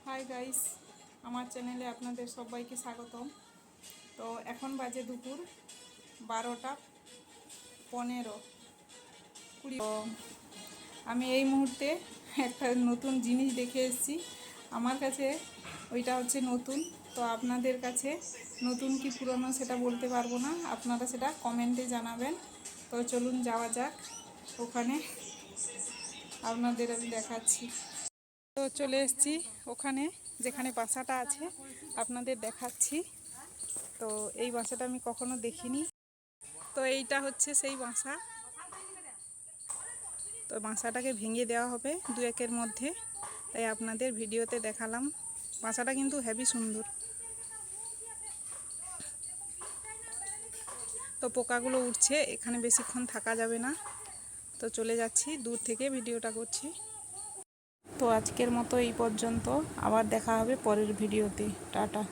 Hi guys, আমার চ্যানেলে আপনাদের সবাইকে স্বাগতম। তো এখন বাজে দুপুর 12:15-20। তো আমি এই মুহূর্তে একটা নতুন জিনিস দেখে এসেছি। আমার কাছে ওইটা হচ্ছে নতুন, তো আপনাদের কাছে নতুন কি পুরনো সেটা বলতে পারবো না, আপনারা সেটা কমেন্টে জানাবেন। তো চলুন যাওয়া যাক, ওখানে আপনাদের আমি দেখাচ্ছি। তো চলে এসেছি ওখানে যেখানে বাসাটা আছে, আপনাদের দেখাচ্ছি। তো এই বাসাটা আমি কখনো দেখিনি। তো এইটা হচ্ছে সেই বাসা। তো বাসাটাকে ভেঙে দেওয়া হবে দু একের মধ্যে, তাই আপনাদের ভিডিওতে দেখালাম। বাসাটা কিন্তু হেভি সুন্দর। তো পোকাগুলো উঠছে, এখানে বেশিক্ষণ থাকা যাবে না, তো চলে যাচ্ছি, দূর থেকে ভিডিওটা করছি। তো আজকের মতো এই পর্যন্ত, আবার দেখা হবে পরের ভিডিওতে। টাটা।